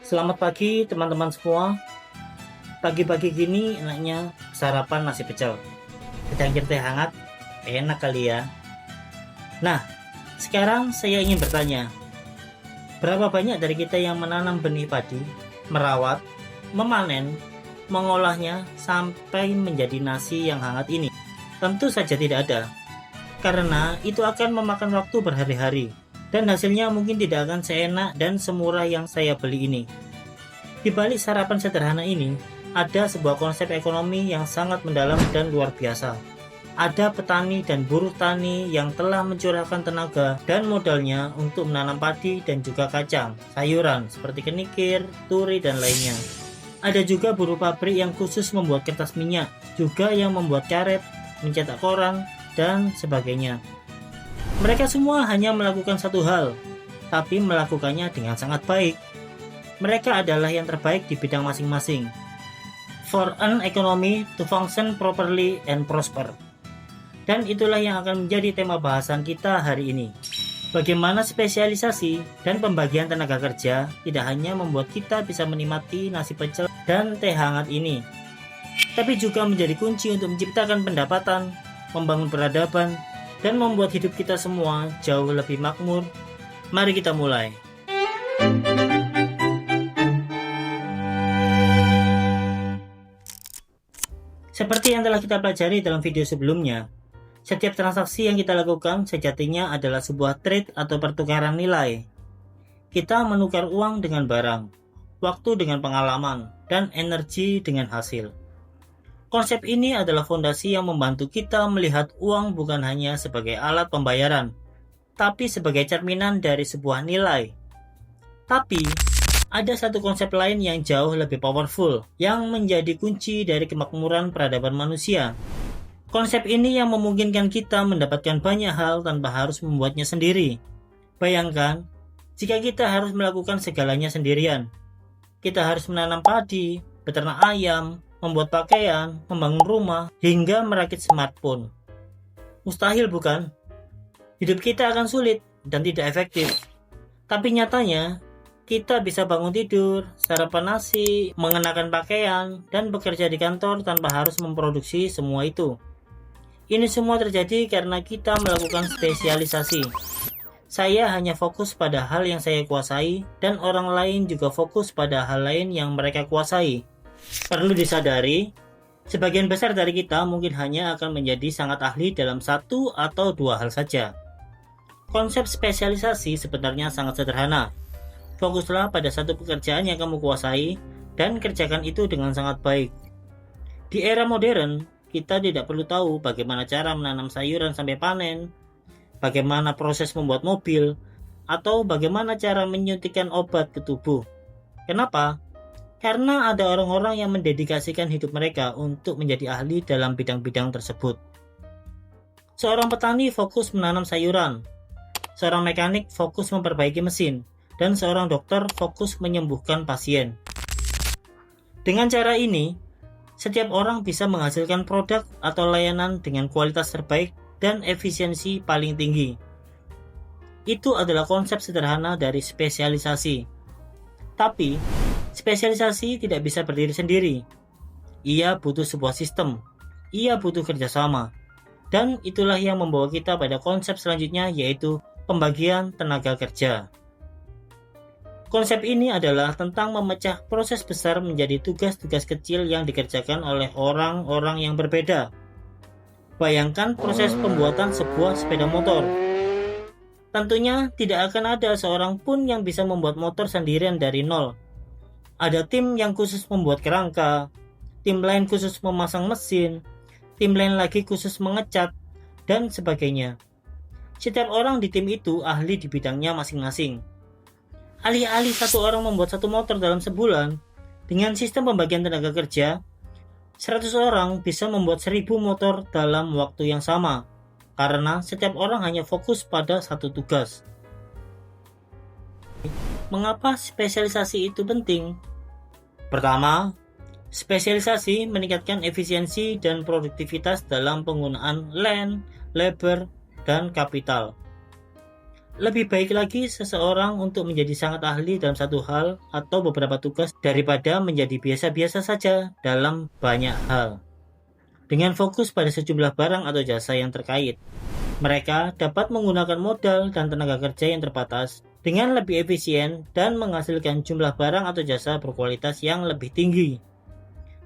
Selamat pagi teman-teman semua. Pagi-pagi gini enaknya sarapan nasi pecel. Secangkir teh hangat, enak kali ya. Nah, sekarang saya ingin bertanya, berapa banyak dari kita yang menanam benih padi, merawat, memanen, mengolahnya sampai menjadi nasi yang hangat ini? Tentu saja tidak ada, karena itu akan memakan waktu berhari-hari, dan hasilnya mungkin tidak akan seenak dan semurah yang saya beli ini. Di balik sarapan sederhana ini, ada sebuah konsep ekonomi yang sangat mendalam dan luar biasa. Ada petani dan buruh tani yang telah mencurahkan tenaga dan modalnya untuk menanam padi dan juga kacang, sayuran seperti kenikir, turi, dan lainnya. Ada juga buruh pabrik yang khusus membuat kertas minyak, juga yang membuat karet, mencetak koran, dan sebagainya. Mereka semua hanya melakukan satu hal, tapi melakukannya dengan sangat baik. Mereka adalah yang terbaik di bidang masing-masing. For an economy to function properly and prosper. Dan itulah yang akan menjadi tema bahasan kita hari ini. Bagaimana spesialisasi dan pembagian tenaga kerja tidak hanya membuat kita bisa menikmati nasi pecel dan teh hangat ini, tapi juga menjadi kunci untuk menciptakan pendapatan, membangun peradaban, dan membuat hidup kita semua jauh lebih makmur. Mari kita mulai. Seperti yang telah kita pelajari dalam video sebelumnya, setiap transaksi yang kita lakukan sejatinya adalah sebuah trade atau pertukaran nilai. Kita menukar uang dengan barang, waktu dengan pengalaman, dan energi dengan hasil. Konsep ini adalah fondasi yang membantu kita melihat uang bukan hanya sebagai alat pembayaran, tapi sebagai cerminan dari sebuah nilai. Tapi, ada satu konsep lain yang jauh lebih powerful, yang menjadi kunci dari kemakmuran peradaban manusia. Konsep ini yang memungkinkan kita mendapatkan banyak hal tanpa harus membuatnya sendiri. Bayangkan, jika kita harus melakukan segalanya sendirian. Kita harus menanam padi, beternak ayam, membuat pakaian, membangun rumah, hingga merakit smartphone. Mustahil bukan? Hidup kita akan sulit dan tidak efektif. Tapi nyatanya, kita bisa bangun tidur, sarapan nasi, mengenakan pakaian, dan bekerja di kantor tanpa harus memproduksi semua itu. Ini semua terjadi karena kita melakukan spesialisasi. Saya hanya fokus pada hal yang saya kuasai, dan orang lain juga fokus pada hal lain yang mereka kuasai. Perlu disadari, sebagian besar dari kita mungkin hanya akan menjadi sangat ahli dalam satu atau dua hal saja. Konsep spesialisasi sebenarnya sangat sederhana. Fokuslah pada satu pekerjaan yang kamu kuasai, dan kerjakan itu dengan sangat baik. Di era modern, kita tidak perlu tahu bagaimana cara menanam sayuran sampai panen, bagaimana proses membuat mobil, atau bagaimana cara menyuntikkan obat ke tubuh. Kenapa? Karena ada orang-orang yang mendedikasikan hidup mereka untuk menjadi ahli dalam bidang-bidang tersebut. Seorang petani fokus menanam sayuran, seorang mekanik fokus memperbaiki mesin, dan seorang dokter fokus menyembuhkan pasien. Dengan cara ini, setiap orang bisa menghasilkan produk atau layanan dengan kualitas terbaik dan efisiensi paling tinggi. Itu adalah konsep sederhana dari spesialisasi. Tapi, spesialisasi tidak bisa berdiri sendiri. Ia butuh sebuah sistem. Ia butuh kerjasama. Dan itulah yang membawa kita pada konsep selanjutnya, yaitu pembagian tenaga kerja. Konsep ini adalah tentang memecah proses besar menjadi tugas-tugas kecil yang dikerjakan oleh orang-orang yang berbeda. Bayangkan proses pembuatan sebuah sepeda motor. Tentunya tidak akan ada seorang pun yang bisa membuat motor sendirian dari nol. Ada tim yang khusus membuat kerangka, tim lain khusus memasang mesin, tim lain lagi khusus mengecat, dan sebagainya. Setiap orang di tim itu ahli di bidangnya masing-masing. Alih-alih satu orang membuat satu motor dalam sebulan, dengan sistem pembagian tenaga kerja, 100 orang bisa membuat 1000 motor dalam waktu yang sama, karena setiap orang hanya fokus pada satu tugas. Mengapa spesialisasi itu penting? Pertama, spesialisasi meningkatkan efisiensi dan produktivitas dalam penggunaan land, labor, dan kapital. Lebih baik lagi seseorang untuk menjadi sangat ahli dalam satu hal atau beberapa tugas daripada menjadi biasa-biasa saja dalam banyak hal. Dengan fokus pada sejumlah barang atau jasa yang terkait, mereka dapat menggunakan modal dan tenaga kerja yang terbatas dengan lebih efisien dan menghasilkan jumlah barang atau jasa berkualitas yang lebih tinggi.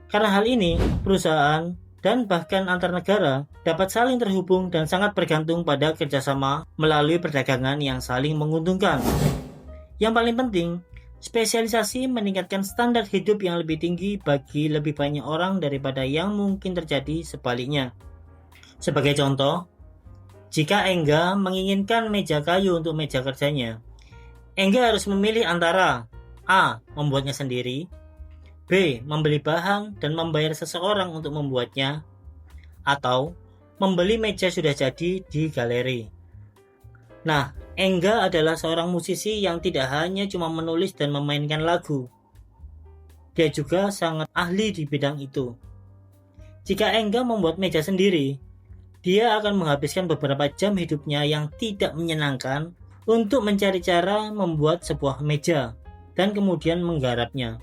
Karena hal ini, perusahaan dan bahkan antar negara dapat saling terhubung dan sangat bergantung pada kerjasama melalui perdagangan yang saling menguntungkan. Yang paling penting, spesialisasi meningkatkan standar hidup yang lebih tinggi bagi lebih banyak orang daripada yang mungkin terjadi sebaliknya. Sebagai contoh, jika Engga menginginkan meja kayu untuk meja kerjanya, Engga harus memilih antara A. Membuatnya sendiri, B. Membeli bahan dan membayar seseorang untuk membuatnya, atau membeli meja sudah jadi di galeri. Nah, Engga adalah seorang musisi yang tidak hanya cuma menulis dan memainkan lagu. Dia juga sangat ahli di bidang itu. Jika Engga membuat meja sendiri, dia akan menghabiskan beberapa jam hidupnya yang tidak menyenangkan untuk mencari cara membuat sebuah meja dan kemudian menggarapnya.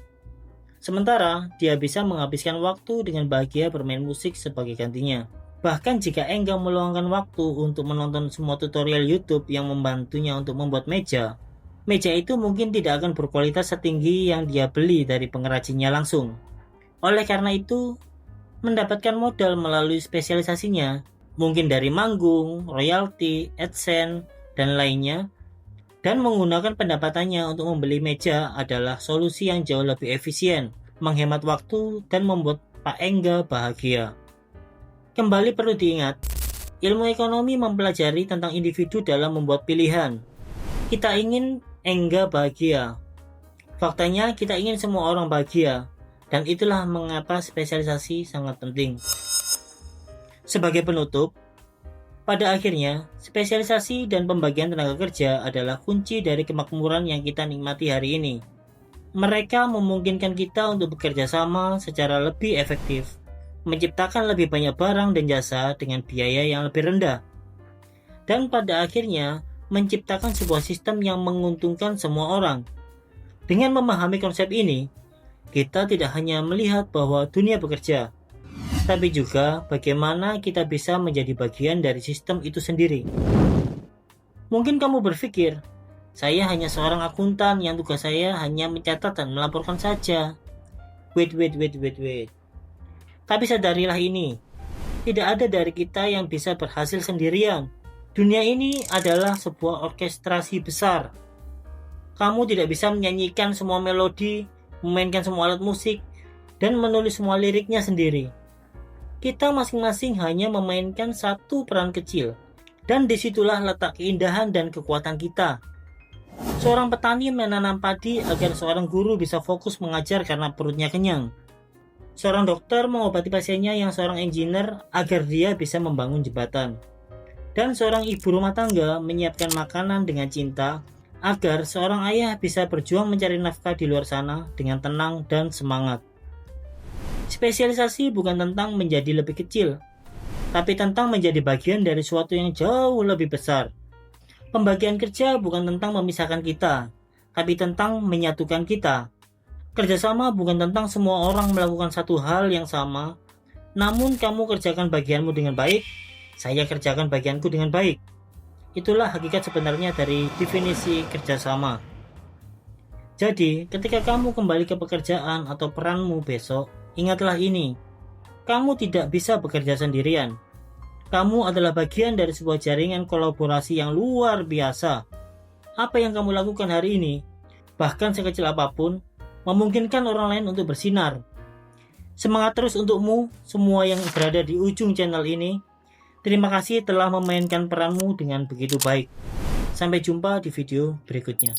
Sementara, dia bisa menghabiskan waktu dengan bahagia bermain musik sebagai gantinya. Bahkan jika Engga meluangkan waktu untuk menonton semua tutorial YouTube yang membantunya untuk membuat meja itu mungkin tidak akan berkualitas setinggi yang dia beli dari pengrajinnya langsung. Oleh karena itu, mendapatkan modal melalui spesialisasinya, mungkin dari manggung, royalti, AdSense, dan lainnya, dan menggunakan pendapatannya untuk membeli meja adalah solusi yang jauh lebih efisien, menghemat waktu, dan membuat Pak Engga bahagia. Kembali perlu diingat, ilmu ekonomi mempelajari tentang individu dalam membuat pilihan. Kita ingin Engga bahagia. Faktanya kita ingin semua orang bahagia, dan itulah mengapa spesialisasi sangat penting. Sebagai penutup, pada akhirnya, spesialisasi dan pembagian tenaga kerja adalah kunci dari kemakmuran yang kita nikmati hari ini. Mereka memungkinkan kita untuk bekerja sama secara lebih efektif, menciptakan lebih banyak barang dan jasa dengan biaya yang lebih rendah, dan pada akhirnya menciptakan sebuah sistem yang menguntungkan semua orang. Dengan memahami konsep ini, kita tidak hanya melihat bahwa dunia bekerja, tapi juga bagaimana kita bisa menjadi bagian dari sistem itu sendiri. Mungkin kamu berpikir, saya hanya seorang akuntan yang tugas saya hanya mencatat dan melaporkan saja. Wait. Tapi sadarilah ini, tidak ada dari kita yang bisa berhasil sendirian. Dunia ini adalah sebuah orkestrasi besar. Kamu tidak bisa menyanyikan semua melodi, memainkan semua alat musik, dan menulis semua liriknya sendiri. Kita masing-masing hanya memainkan satu peran kecil, dan disitulah letak keindahan dan kekuatan kita. Seorang petani menanam padi agar seorang guru bisa fokus mengajar karena perutnya kenyang. Seorang dokter mengobati pasiennya yang seorang engineer agar dia bisa membangun jembatan. Dan seorang ibu rumah tangga menyiapkan makanan dengan cinta agar seorang ayah bisa berjuang mencari nafkah di luar sana dengan tenang dan semangat. Spesialisasi bukan tentang menjadi lebih kecil, tapi tentang menjadi bagian dari sesuatu yang jauh lebih besar. Pembagian kerja bukan tentang memisahkan kita, tapi tentang menyatukan kita. Kerjasama bukan tentang semua orang melakukan satu hal yang sama, namun kamu kerjakan bagianmu dengan baik, saya kerjakan bagianku dengan baik. Itulah hakikat sebenarnya dari definisi kerjasama. Jadi, ketika kamu kembali ke pekerjaan atau peranmu besok, ingatlah ini, kamu tidak bisa bekerja sendirian. Kamu adalah bagian dari sebuah jaringan kolaborasi yang luar biasa. Apa yang kamu lakukan hari ini, bahkan sekecil apapun, memungkinkan orang lain untuk bersinar. Semangat terus untukmu, semua yang berada di ujung channel ini. Terima kasih telah memainkan peranmu dengan begitu baik. Sampai jumpa di video berikutnya.